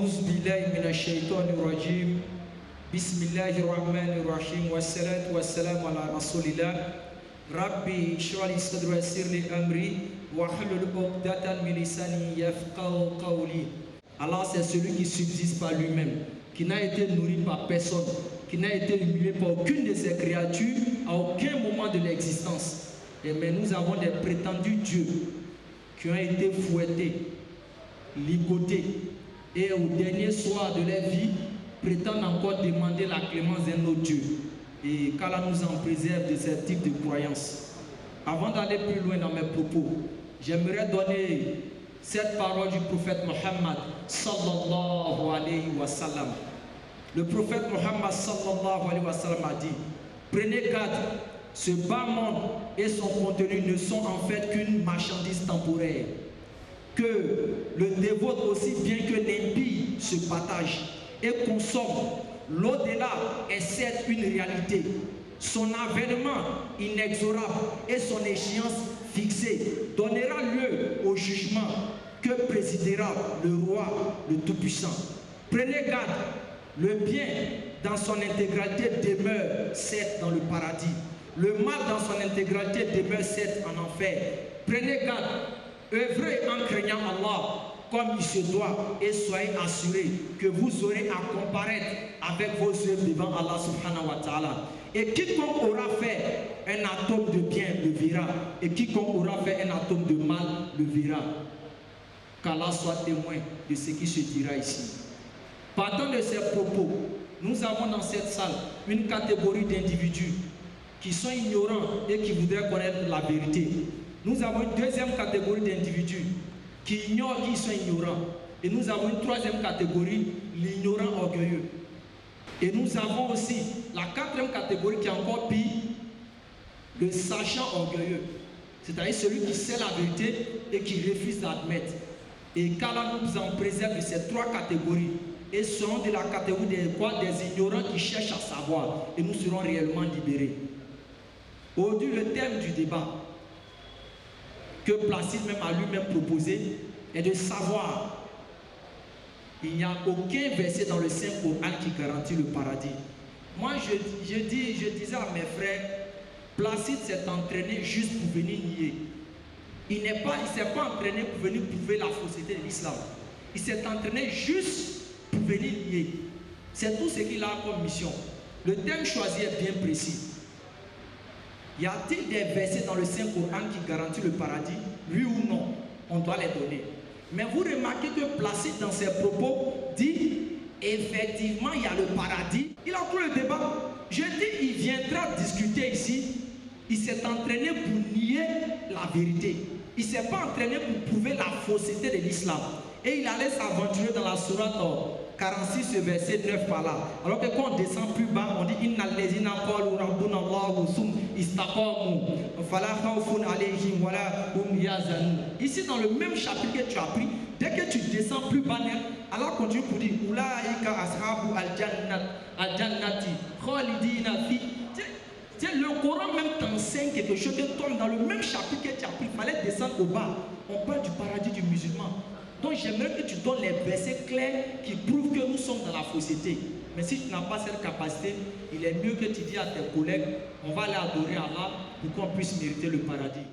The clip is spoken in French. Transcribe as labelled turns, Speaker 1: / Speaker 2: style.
Speaker 1: أعوذ بالله من الشيطان الرجيم بسم الله الرحمن الرحيم والصلاة والسلام على رسول الله ربي اشرح لي صدري ويسر لي أمري واحلل عقدة من لساني يفقهوا قولي. Allah, c'est celui qui subsiste par lui-même, qui n'a été nourri par personne, qui n'a été humilié par aucune de ses créatures à aucun moment de l'existence. Mais nous avons des prétendus dieux qui ont été fouettés, ligotés, et au dernier soir de leur vie, prétendent encore demander la clémence d'un autre Dieu. Et qu'Allah nous en préserve de ce type de croyances. Avant d'aller plus loin dans mes propos, j'aimerais donner cette parole du prophète Mohammed sallallahu alayhi wa sallam. Le prophète Mohammed sallallahu alayhi wa sallam a dit: prenez garde, ce bas monde et son contenu ne sont en fait qu'une marchandise temporaire. Que le dévote aussi bien que l'impie se partage et consomme. L'au-delà est certes une réalité. Son avènement inexorable et son échéance fixée donnera lieu au jugement que présidera le roi, le Tout-Puissant. Prenez garde, le bien dans son intégralité demeure certes dans le paradis. Le mal dans son intégralité demeure certes en enfer. Prenez garde, œuvrez en craignant Allah comme il se doit et soyez assurés que vous aurez à comparaître avec vos œuvres devant Allah subhanahu wa ta'ala. Et quiconque aura fait un atome de bien le verra, et quiconque aura fait un atome de mal le verra. Qu'Allah soit témoin de ce qui se dira ici. Partant de ces propos, nous avons dans cette salle une catégorie d'individus qui sont ignorants et qui voudraient connaître la vérité. Nous avons une deuxième catégorie d'individus qui ignorent qu'ils sont ignorants. Et nous avons une troisième catégorie, l'ignorant orgueilleux. Et nous avons aussi la quatrième catégorie qui est encore pire, le sachant orgueilleux. C'est-à-dire celui qui sait la vérité et qui refuse d'admettre. Et qu'Allah nous en préserve de ces trois catégories. Et seront de la catégorie des ignorants qui cherchent à savoir. Et nous serons réellement libérés. Aujourd'hui, le thème du débat que Placide même a lui-même proposé est de savoir. Il n'y a aucun verset dans le Saint-Coran qui garantit le paradis. Moi, je disais à mes frères, Placide s'est entraîné juste pour venir nier. Il ne s'est pas entraîné pour venir prouver la fausseté de l'islam. Il s'est entraîné juste pour venir nier. C'est tout ce qu'il a comme mission. Le thème choisi est bien précis. Y a-t-il des versets dans le Saint-Coran qui garantissent le paradis? Oui ou non? On doit les donner. Mais vous remarquez que Placide dans ses propos dit effectivement il y a le paradis. Il a pris le débat. Je dis il viendra discuter ici. Il s'est entraîné pour nier la vérité. Il ne s'est pas entraîné pour prouver la fausseté de l'islam. Et il allait s'aventurer dans la sourate 46, verset 9 par là. Alors que quand on descend plus bas, on dit Inna allazina qalu rabbuna Allahu sum istaqamu fala khawfun alayhim wala hum yazanun. Ici dans le même chapitre que tu as pris, dès que tu descends plus bas, Allah continue pour dire Ulaika ashabu al-jannati khalidina fi. Le Coran même t'enseigne quelque chose que toi dans le même chapitre que tu as pris, il fallait descendre au bas. On parle du paradis du musulman. Donc j'aimerais que tu donnes les versets clairs qui prouvent que nous sommes dans la fausseté. Mais si tu n'as pas cette capacité, il est mieux que tu dis à tes collègues, on va aller adorer Allah pour qu'on puisse mériter le paradis.